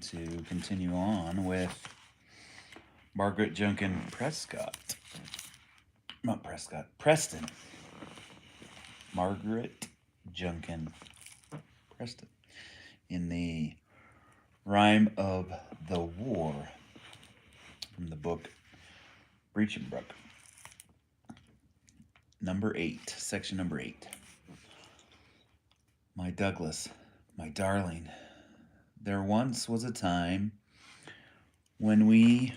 to continue on with Margaret Junkin Prescott. Not Prescott, Preston. Margaret Junkin Preston. In the Rime of the War from the book Breachin' Brook. Number 8, section number 8. My Douglas, my darling, there once was a time when we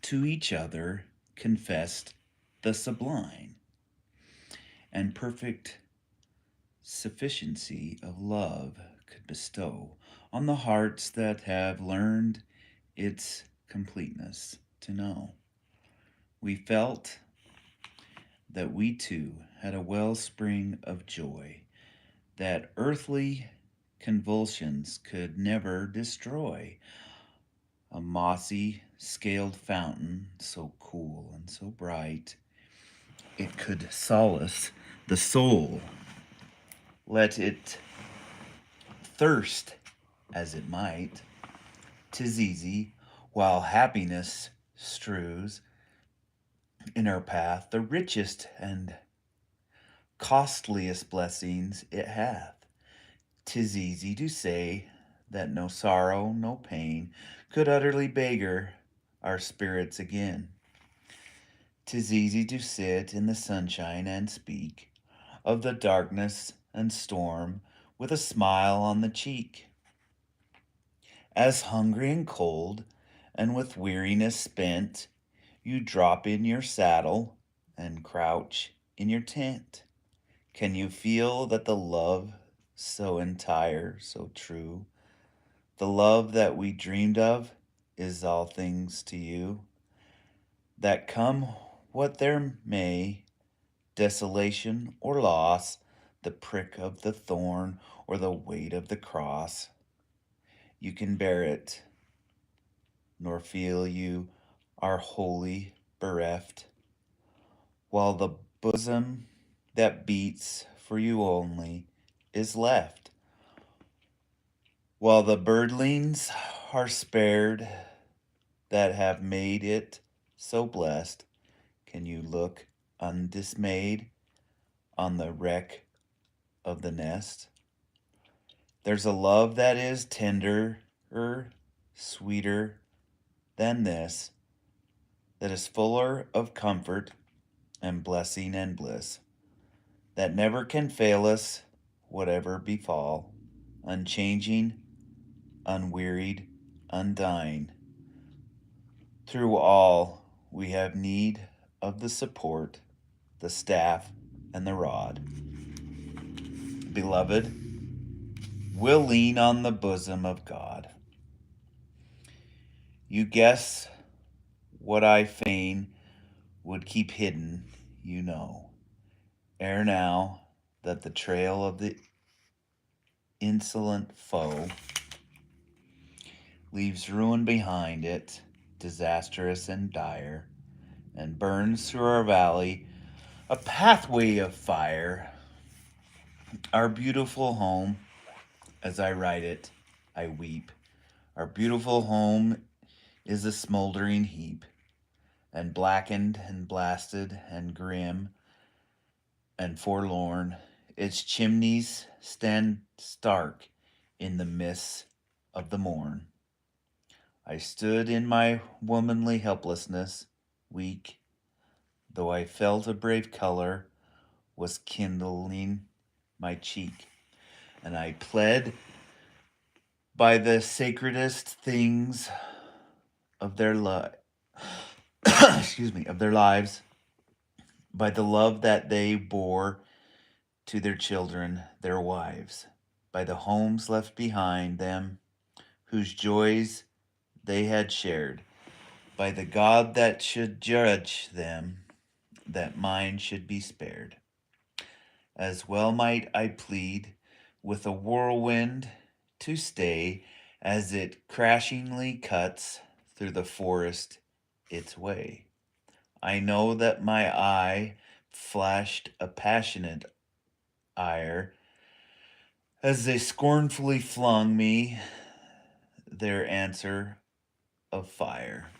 to each other confessed the sublime and perfect sufficiency of love could bestow on the hearts that have learned its completeness to know. We felt that we two had a wellspring of joy that earthly convulsions could never destroy. A mossy, scaled fountain, so cool and so bright, it could solace the soul. Let it thirst as it might, 'tis easy, while happiness strews in our path the richest and costliest blessings it hath. 'Tis easy to say that no sorrow, no pain could utterly beggar our spirits again. 'Tis easy to sit in the sunshine and speak of the darkness and storm with a smile on the cheek. As hungry and cold and with weariness spent, you drop in your saddle and crouch in your tent. Can you feel that the love so entire, so true, the love that we dreamed of, is all things to you? That come what there may, desolation or loss, the prick of the thorn or the weight of the cross, you can bear it, nor feel you are wholly bereft, while the bosom that beats for you only is left. While the birdlings are spared that have made it so blessed, can you look undismayed on the wreck of the nest? There's a love that is tenderer, sweeter than this, that is fuller of comfort and blessing and bliss, that never can fail us, whatever befall, unchanging, unwearied, undying. Through all we have need of the support, the staff, and the rod. Beloved, we'll lean on the bosom of God. You guess what I fain would keep hidden, you know, ere now that the trail of the insolent foe leaves ruin behind it, disastrous and dire, and burns through our valley a pathway of fire. Our beautiful home, as I write it, I weep. Our beautiful home is a smoldering heap, and blackened and blasted and grim and forlorn. Its chimneys stand stark in the mists of the morn. I stood in my womanly helplessness, weak, though I felt a brave color was kindling my cheek, and I pled by the sacredest things of their of their lives, by the love that they bore to their children, their wives, by the homes left behind them, whose joys they had shared, by the God that should judge them, that mine should be spared. As well might I plead with a whirlwind to stay as it crashingly cuts through the forest its way. I know that my eye flashed a passionate ire as they scornfully flung me their answer of fire.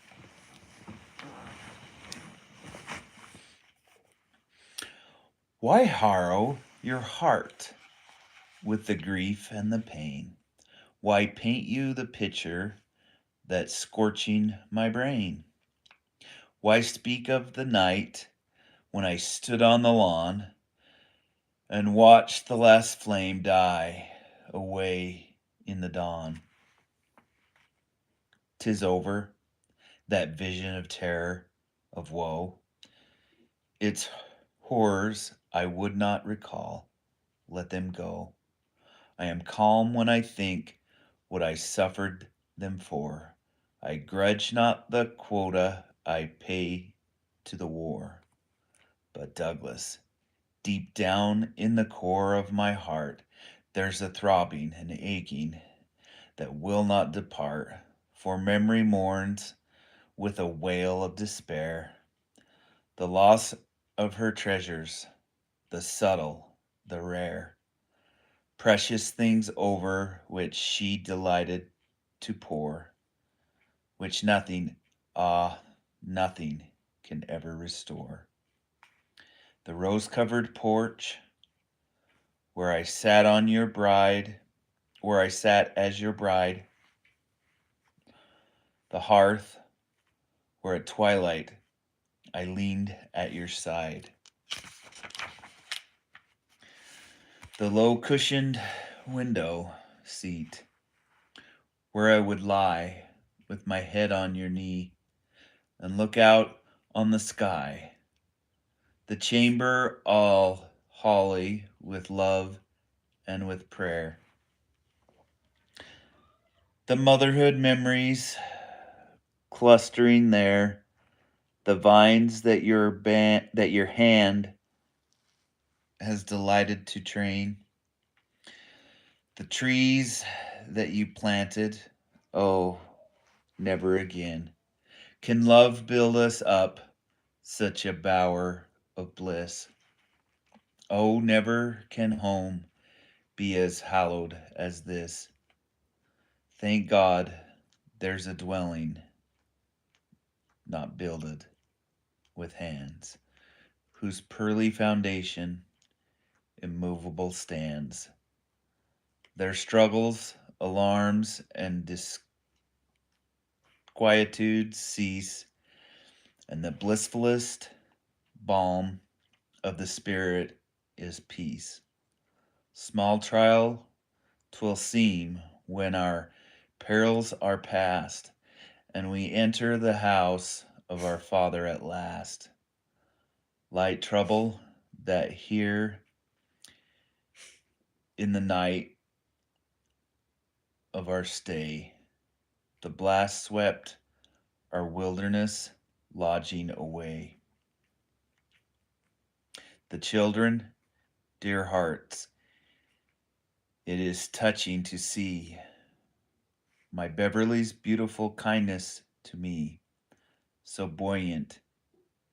Why harrow your heart with the grief and the pain? Why paint you the picture that's scorching my brain? Why speak of the night when I stood on the lawn and watched the last flame die away in the dawn? 'Tis over, that vision of terror, of woe. Its horrors I would not recall. Let them go. I am calm when I think what I suffered them for. I grudge not the quota I pay to the war. But Douglas, deep down in the core of my heart, there's a throbbing and aching that will not depart, for memory mourns with a wail of despair the loss of her treasures, the subtle, the rare, precious things over which she delighted to pore, which nothing, nothing can ever restore. The rose-covered porch where I sat on your bride, where I sat as your bride, the hearth where at twilight I leaned at your side. The low cushioned window seat where I would lie with my head on your knee and look out on the sky. The chamber all holly with love and with prayer. The motherhood memories clustering there, the vines that that your hand has delighted to train, the trees that you planted, oh, never again can love build us up such a bower of bliss. Oh, never can home be as hallowed as this. Thank God there's a dwelling not builded with hands, whose pearly foundation immovable stands. Their struggles, alarms, and disquietudes cease, and the blissfulest balm of the spirit is peace. Small trial 'twill seem when our perils are past, and we enter the house of our Father at last. Light trouble that here in the night of our stay, the blast swept our wilderness lodging away. The children, dear hearts, it is touching to see my Beverly's beautiful kindness to me, so buoyant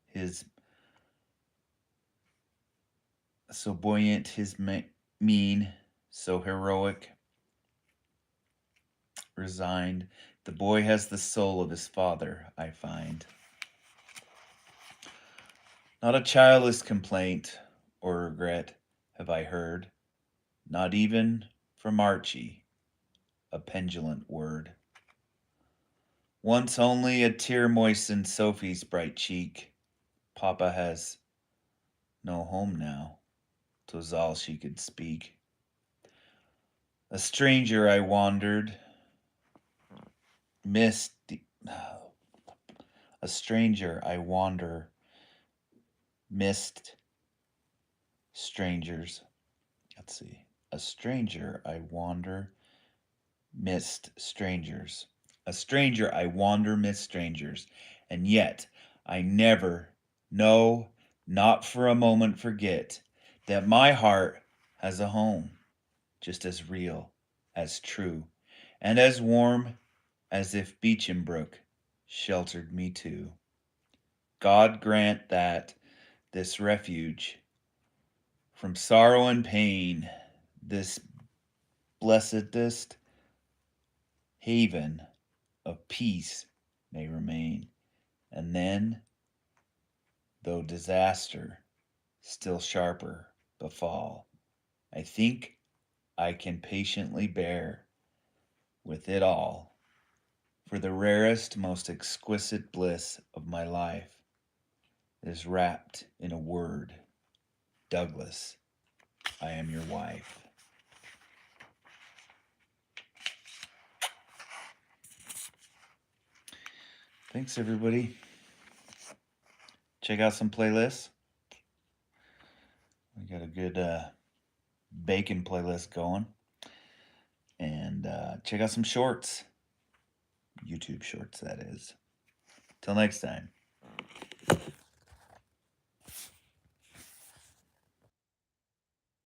his mien, so heroic, resigned. The boy has the soul of his father, I find. Not a childless complaint or regret have I heard, not even from Archie, a petulant word. Once only a tear moistened Sophie's bright cheek. Papa has no home now, 'twas all she could speak. A stranger I wandered, missed. A stranger I wander, missed strangers. Let's see. A stranger I wander, missed strangers. A stranger I wander, missed strangers. And yet I never, no, not for a moment forget that my heart has a home just as real, as true, and as warm as if Beecham Brook sheltered me too. God grant that this refuge from sorrow and pain, this blessedest haven of peace may remain. And then, though disaster still sharper befall, I think I can patiently bear with it all. For the rarest, most exquisite bliss of my life is wrapped in a word. Douglas, I am your wife. Thanks, everybody. Check out some playlists. We got a good bacon playlist going. And check out some shorts. YouTube shorts, that is. Till next time.